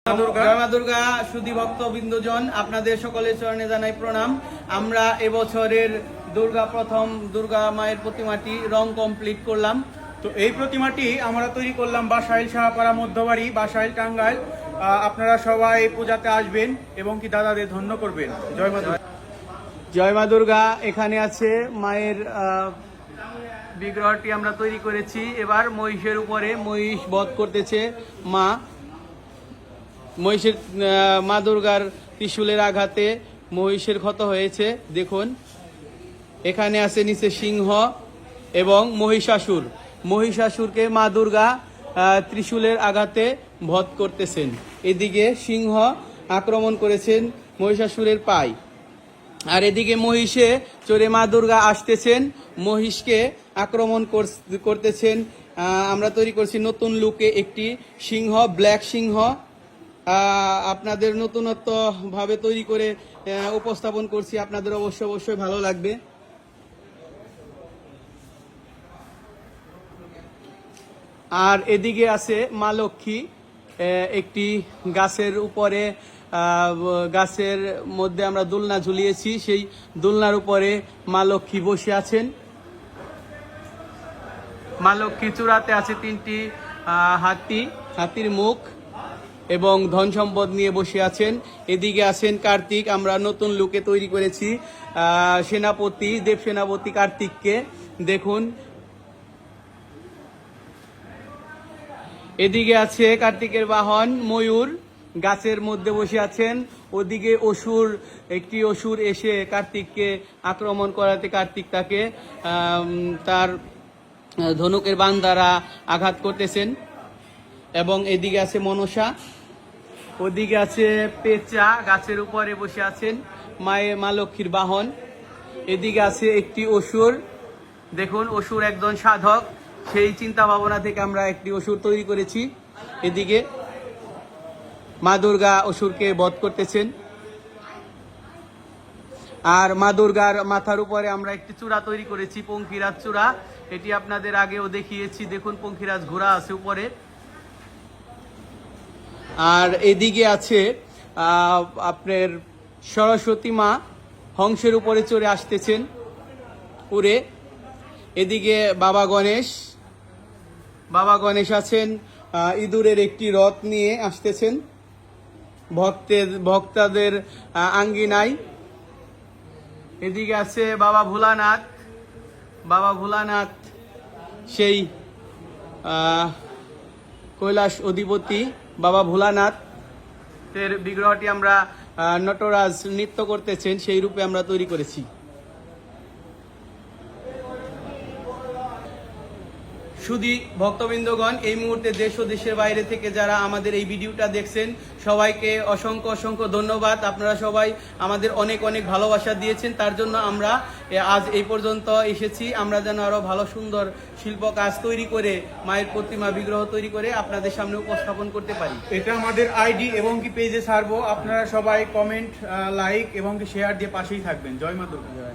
জয় মা দুর্গা সুধী ভক্তবৃন্দজন, আপনাদের সকলের চরণে জানাই প্রণাম। আমরা এবছরের প্রথম দুর্গা মায়ের প্রতিমাটি রং কমপ্লিট করলাম। তো এই প্রতিমাটি আমরা তৈরি করলাম বাসাইল সাহাপাড়া মধ্যবাড়ি, বাসাইল টাঙ্গাইল। আপনারা সবাই পূজাতে আসবেন এবং কি দাদাদের ধন্য করবেন। জয় মা দুর্গা। জয় মা দুর্গা। এখানে আছে মায়ের বিগ্রহটি আমরা তৈরি করেছি। এবার মহিষের উপরে মহিষ বধ করতেছে মা। মহিষের মা দুর্গার ত্রিশূলের আঘাতে মহিষের ক্ষত হয়েছে। দেখুন, এখানে আছে নিচে সিংহ এবং মহিষাসুর। মহিষাসুরকে মা দুর্গা ত্রিশূলের আঘাতে বধ করতেছেন। এদিকে সিংহ আক্রমণ করেছেন মহিষাসুরের পায়। আর এদিকে মহিষে চড়ে মা দুর্গা আসতেছেন, মহিষকে আক্রমণ করতেছেন। আমরা তৈরি করছি নতুন লুকে একটি সিংহ, ব্ল্যাক সিংহ। আপনাদের নতুনত্ব ভাবে তৈরি করে উপস্থাপন করছি, আপনাদের অবশ্যই ভালো লাগবে। আর এদিকে আছে মা লক্ষ্মী, একটি গাছের উপরে, গাছের মধ্যে আমরা দোলনা ঝুলিয়েছি, সেই দোলনার উপরে মা লক্ষ্মী বসে আছেন। মা লক্ষ্মী চূড়াতে আছে তিনটি হাতির মুখ এবং ধন সম্পদ নিয়ে বসে আছেন। এদিকে আছেন কার্তিক। আমরা নতুন লুকে তৈরি করেছি দেব সেনাপতি কার্তিককে। দেখুন, এদিকে আছে কার্তিকের বাহন ময়ূর, গাছের মধ্যে বসে আছেন। ওদিকে একটি অসুর এসে কার্তিককে আক্রমণ করাতে কার্তিক তাকে তার ধনুকের বাণ দ্বারা আঘাত করতেছেন। এবং এদিকে আছে মনসা, ওদিকে আছে পেঁচা, গাছের উপরে বসে আছেন মা লক্ষ্মীর বাহন। এদিকে আছে একটি অসুর। দেখুন, অসুর একজন সাধক, সেই চিন্তা ভাবনা থেকে আমরা একটি অসুর তৈরি করেছি। এদিকে মা দুর্গা অসুরকে বধ করতেছেন। আর মা দুর্গার মাথার উপরে আমরা একটি চূড়া তৈরি করেছি, পঙ্খিরাজ চূড়া। এটি আপনাদের আগেও দেখিয়েছি। দেখুন, পঙ্খিরাজ ঘোড়া আছে উপরে। আর এদিকে আছে আপনার সরস্বতী মা হংসের উপরে চড়ে আসতেছেন উড়ে। এদিকে বাবা গণেশ আছেন, ইঁদুরের একটি রথ নিয়ে আসতেছেন ভক্তদের আঙ্গিনায়। এদিকে আছে বাবা ভোলানাথ, সেই কৈলাস অধিপতি বাবা ভোলানাথের বিগ্রহটি আমরা নটরাজ নৃত্য করতেছেন, সেই রূপে আমরা তৈরি করেছি। শুধু ভক্তবৃন্দগণ, এই মুহূর্তে দেশ ও দেশের বাইরে থেকে যারা আমাদের এই ভিডিওটা দেখছেন, সবাইকে অসংখ্য ধন্যবাদ। আপনারা সবাই আমাদের অনেক ভালোবাসা দিয়েছেন, তার জন্য আমরা আজ এই পর্যন্ত এসেছি। আমরা যেন আরো ভালো সুন্দর শিল্প কাজ তৈরি করে মায়ের প্রতিমা বিগ্রহ তৈরি করে আপনাদের সামনে উপস্থাপন করতে পারি। এটা আমাদের আইডি এবং কি পেজে ছাড়বো। আপনারা সবাই কমেন্ট, লাইক এবং কি শেয়ার দিয়ে পাশেই থাকবেন। জয় মা দুর্গা।